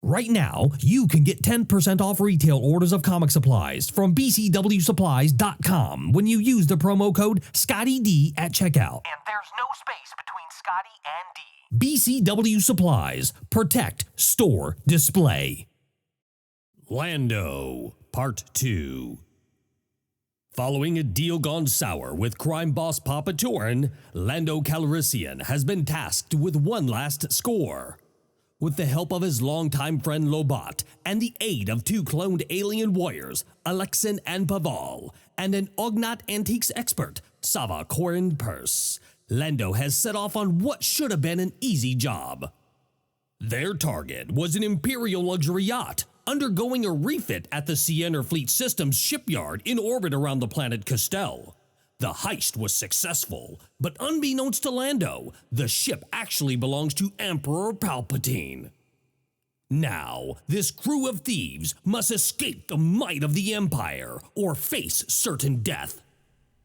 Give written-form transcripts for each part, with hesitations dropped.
Right now, you can get 10% off retail orders of comic supplies from bcwsupplies.com when you use the promo code ScottyD at checkout. And there's no space between Scotty and D. BCW Supplies. Protect, store, display. Lando, Part 2. Following a deal gone sour with crime boss Papa Turin, Lando Calrissian has been tasked with one last score. With the help of his longtime friend Lobot and the aid of two cloned alien warriors, Alexin and Paval, and an Ognat antiques expert, Sava Corin Purse, Lando has set off on what should have been an easy job. Their target was an Imperial luxury yacht, undergoing a refit at the Sienna Fleet Systems shipyard in orbit around the planet Castell. The heist was successful, but unbeknownst to Lando, the ship actually belongs to Emperor Palpatine. Now, this crew of thieves must escape the might of the Empire or face certain death.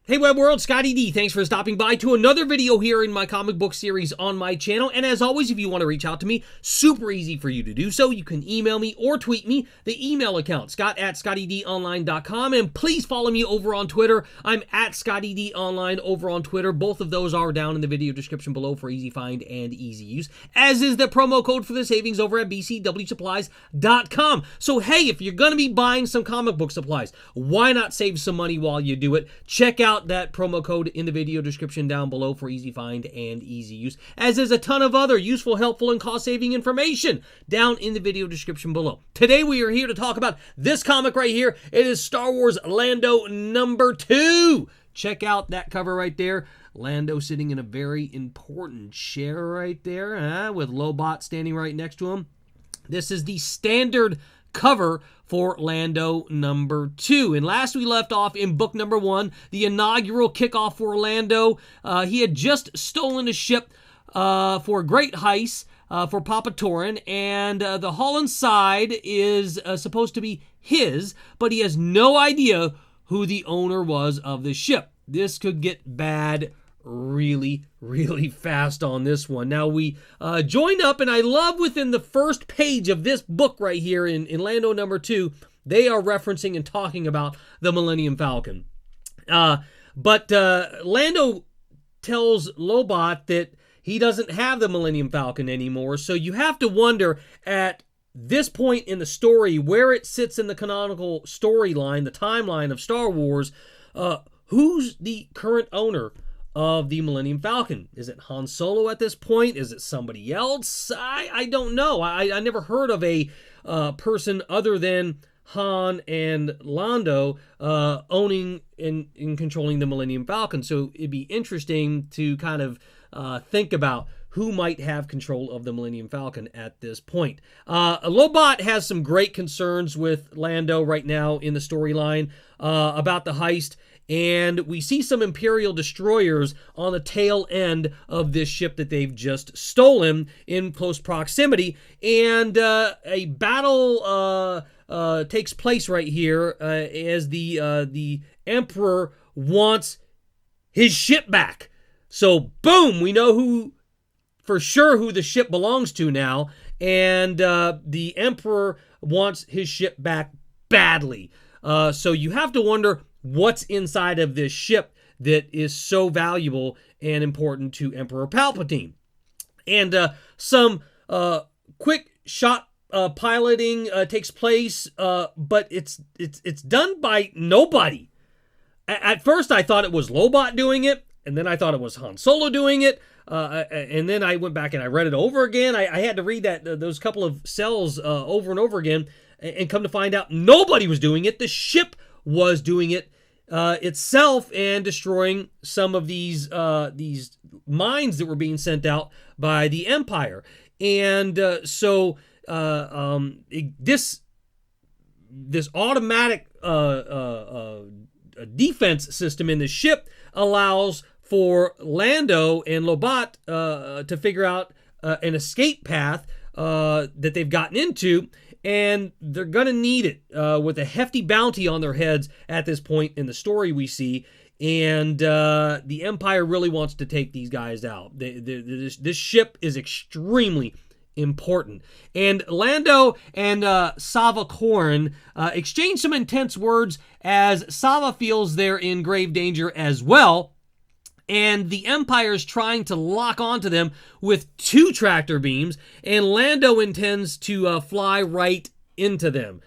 Hey Web World, Scotty D. Thanks for stopping by to another video here in my comic book series on my channel. And as always, if you want to reach out to me, super easy for you to do so. You can email me or tweet me. The email account, scott@scottydonline.com. And please follow me over on Twitter. I'm at ScottyDOnline over on Twitter. Both of those are down in the video description below for easy find and easy use, as is the promo code for the savings over at bcwsupplies.com. So hey, if you're going to be buying some comic book supplies, why not save some money while you do it? Check out that promo code in the video description down below for easy find and easy use, as is a ton of other useful, helpful, and cost-saving information down in the video description below. Today we are here to talk about this comic right here. It is Star Wars Lando #2. Check out that cover right there. Lando sitting in a very important chair right there, with Lobot standing right next to him. This is the standard cover for Lando #2. And last we left off in book #1, the inaugural kickoff for Lando. He had just stolen a ship for a great heist for Papa Turin, and the hull inside is supposed to be his, but he has no idea who the owner was of the ship. This could get bad really fast on this one. Now we joined up, and I love within the first page of this book right here in Lando #2, they are referencing and talking about the Millennium Falcon. But Lando tells Lobot that he doesn't have the Millennium Falcon anymore, so you have to wonder at this point in the story where it sits in the canonical storyline, the timeline of Star Wars. Who's the current owner of the Millennium Falcon? Is it Han Solo at this point? Is it somebody else? I don't know. I never heard of a person other than Han and Lando owning and controlling the Millennium Falcon. So it'd be interesting to kind of think about who might have control of the Millennium Falcon at this point. Lobot has some great concerns with Lando right now in the storyline about the heist. And we see some Imperial destroyers on the tail end of this ship that they've just stolen in close proximity. And a battle takes place right here as the Emperor wants his ship back. So, boom, we know for sure who the ship belongs to now. And the Emperor wants his ship back badly. So you have to wonder what's inside of this ship that is so valuable and important to Emperor Palpatine. And some quick shot piloting takes place, but it's done by nobody. At first I thought it was Lobot doing it, and then I thought it was Han Solo doing it, and then I went back and I read it over again. I had to read those couple of cells over and over again, and come to find out nobody was doing it. The ship was doing it itself and destroying some of these mines that were being sent out by the Empire. And so this automatic defense system in the ship allows for Lando and Lobot to figure out an escape path that they've gotten into, and they're going to need it with a hefty bounty on their heads at this point in the story we see. And the Empire really wants to take these guys out. This ship is extremely important. And Lando and Sava Corrin exchange some intense words as Sava feels they're in grave danger as well. And the Empire's trying to lock onto them with 2 tractor beams, and Lando intends to fly right into them.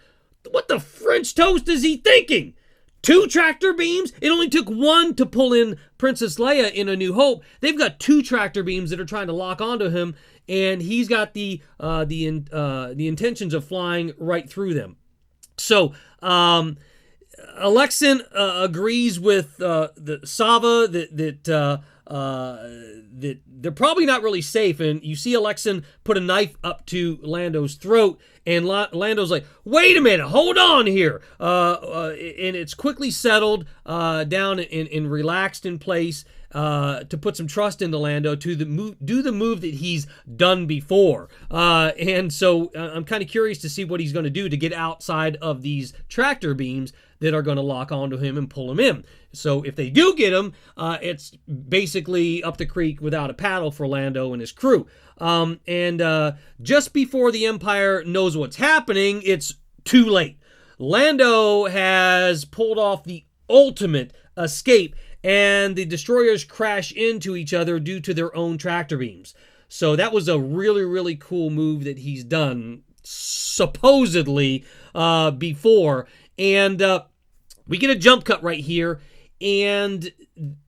What the French toast is he thinking? 2 tractor beams? It only took 1 to pull in Princess Leia in A New Hope. They've got 2 tractor beams that are trying to lock onto him, and he's got the intentions of flying right through them. So, Alexin agrees with the Sava that they're probably not really safe, and you see Alexin put a knife up to Lando's throat, and Lando's like, "Wait a minute, hold on here," and it's quickly settled down and relaxed in place to put some trust into Lando to do the move that he's done before. And so I'm kind of curious to see what he's going to do to get outside of these tractor beams that are going to lock onto him and pull him in. So if they do get him, it's basically up the creek without a paddle for Lando and his crew. And just before the Empire knows what's happening, it's too late. Lando has pulled off the ultimate escape, and the destroyers crash into each other due to their own tractor beams. So that was a really, really cool move that he's done, supposedly, before. And we get a jump cut right here, and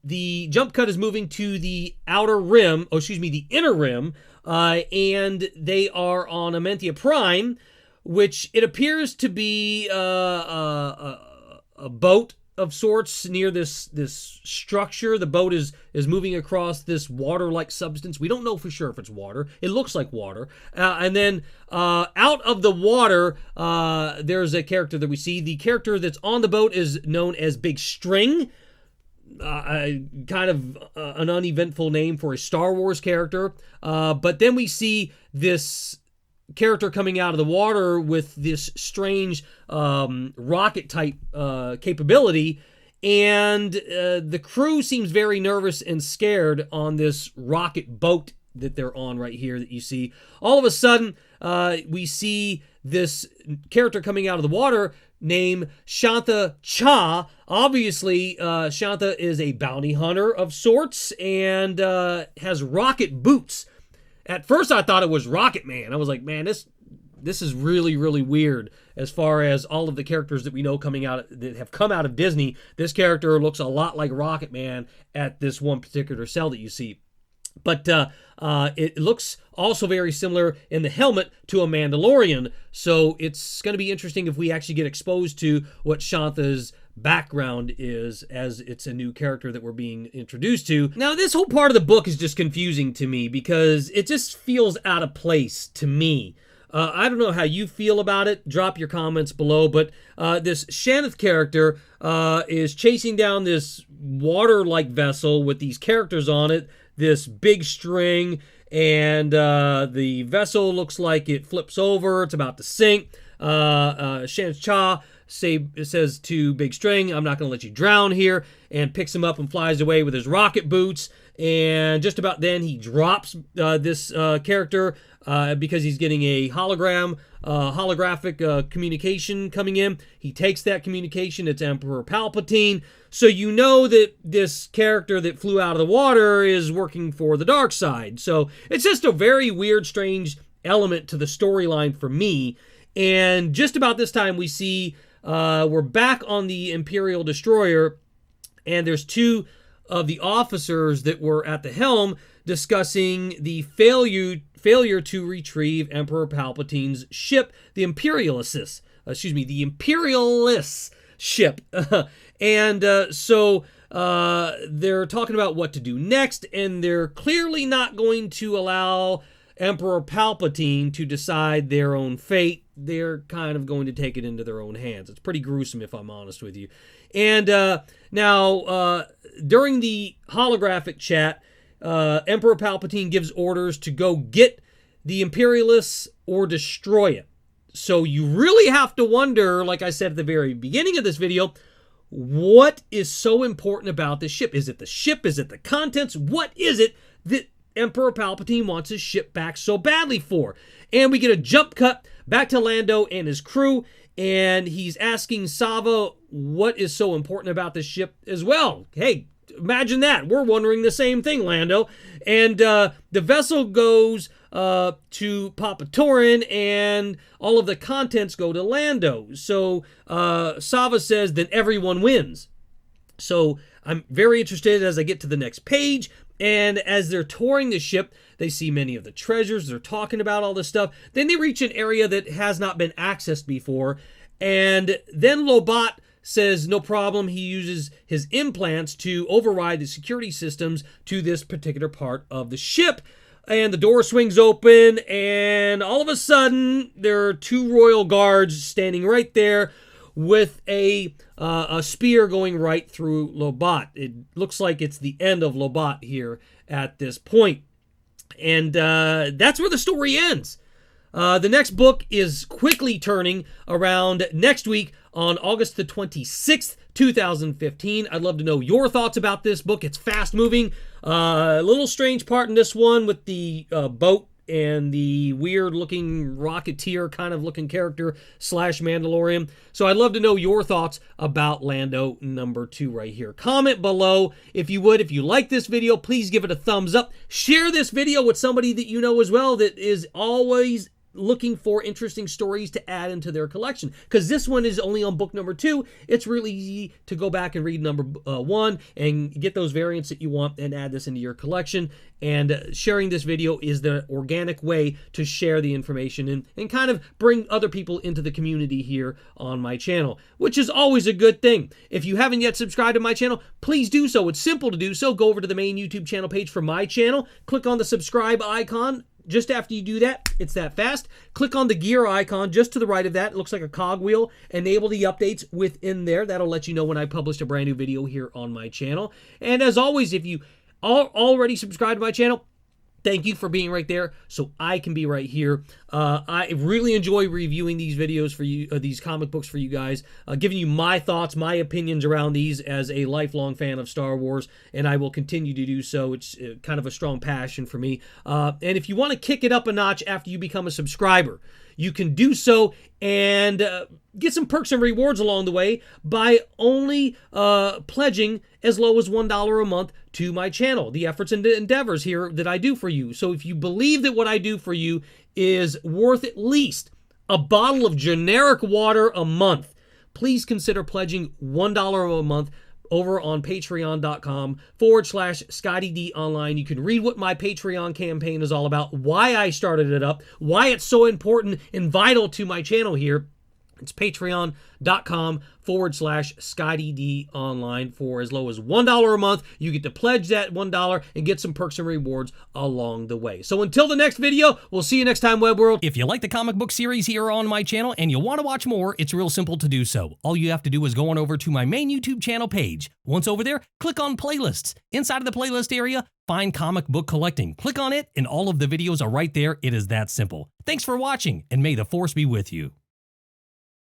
the jump cut is moving to the the inner rim, and they are on Amenthia Prime, which it appears to be a boat of sorts near this structure. The boat is moving across this water-like substance. We don't know for sure if it's water. It looks like water. And then out of the water, there's a character that we see. The character that's on the boat is known as Big String. Kind of an uneventful name for a Star Wars character. But then we see this character coming out of the water with this strange rocket type capability, and the crew seems very nervous and scared on this rocket boat that they're on right here that you see. All of a sudden, we see this character coming out of the water named Shantha Cha. Obviously, Shantha is a bounty hunter of sorts and has rocket boots. At first, I thought it was Rocket Man. I was like, man, this is really, really weird. As far as all of the characters that we know that have come out of Disney, this character looks a lot like Rocket Man at this one particular cell that you see. But it looks also very similar in the helmet to a Mandalorian. So it's going to be interesting if we actually get exposed to what Shantha's background is, as it's a new character that we're being introduced to. Now, this whole part of the book is just confusing to me because it just feels out of place to me. I don't know how you feel about it. Drop your comments below. But this Shaneth character is chasing down this water-like vessel with these characters on it, this Big String, and the vessel looks like it flips over. It's about to sink. Shaneth Cha says to Big String, "I'm not going to let you drown here," and picks him up and flies away with his rocket boots. And just about then, he drops this character because he's getting a holographic communication coming in. He takes that communication. It's Emperor Palpatine. So you know that this character that flew out of the water is working for the dark side. So it's just a very weird, strange element to the storyline for me. And just about this time, we see we're back on the Imperial Destroyer, and there's 2 of the officers that were at the helm discussing the failure to retrieve Emperor Palpatine's ship, the Imperialist ship. And so they're talking about what to do next, and they're clearly not going to allow Emperor Palpatine to decide their own fate. They're kind of going to take it into their own hands. It's pretty gruesome, if I'm honest with you. And now, during the holographic chat, Emperor Palpatine gives orders to go get the Imperialists or destroy it. So you really have to wonder, like I said at the very beginning of this video, what is so important about this ship? Is it the ship? Is it the contents? What is it that Emperor Palpatine wants his ship back so badly for. And we get a jump cut back to Lando and his crew, and he's asking Sava what is so important about this ship as well. Hey, imagine that. We're wondering the same thing, Lando. And the vessel goes to Papa Torrin, and all of the contents go to Lando. So Sava says, then everyone wins. So I'm very interested as I get to the next page. And as they're touring the ship, they see many of the treasures. They're talking about all this stuff. Then they reach an area that has not been accessed before. And then Lobot says no problem. He uses his implants to override the security systems to this particular part of the ship. And the door swings open, and all of a sudden, there are two royal guards standing right there with a spear going right through Lobot. It looks like it's the end of Lobot here at this point. And that's where the story ends. The next book is quickly turning around next week on August the 26th, 2015. I'd love to know your thoughts about this book. It's fast moving. A little strange part in this one with the boat and the weird looking Rocketeer kind of looking character / Mandalorian. So I'd love to know your thoughts about Lando number 2 right here. Comment below if you would. If you like this video, please give it a thumbs up. Share this video with somebody that you know as well that is always looking for interesting stories to add into their collection, because this one is only on book number 2. It's really easy to go back and read number 1 and get those variants that you want and add this into your collection. And sharing this video is the organic way to share the information and kind of bring other people into the community here on my channel, which is always a good thing. If you haven't yet subscribed to my channel, please do so. It's simple to do so. Go over to the main YouTube channel page for my channel, click on the subscribe icon. Just after you do that, it's that fast. Click on the gear icon just to the right of that. It looks like a cogwheel. Enable the updates within there. That'll let you know when I publish a brand new video here on my channel. And as always, if you already subscribed to my channel, thank you for being right there so I can be right here. I really enjoy reviewing these videos for you, these comic books for you guys, giving you my thoughts, my opinions around these as a lifelong fan of Star Wars, and I will continue to do so. It's kind of a strong passion for me. And if you want to kick it up a notch after you become a subscriber, you can do so and get some perks and rewards along the way by only pledging as low as $1 a month to my channel, the efforts and endeavors here that I do for you. So if you believe that what I do for you is worth at least a bottle of generic water a month, please consider pledging $1 a month over on patreon.com/ScottyDOnline. You can read what my Patreon campaign is all about, why I started it up, why it's so important and vital to my channel here. It's patreon.com/ScottyDOnline. For as low as $1 a month, you get to pledge that $1 and get some perks and rewards along the way. So until the next video, we'll see you next time, Web World. If you like the comic book series here on my channel and you want to watch more, it's real simple to do so. All you have to do is go on over to my main YouTube channel page. Once over there, click on playlists. Inside of the playlist area, find comic book collecting. Click on it and all of the videos are right there. It is that simple. Thanks for watching, and may the Force be with you.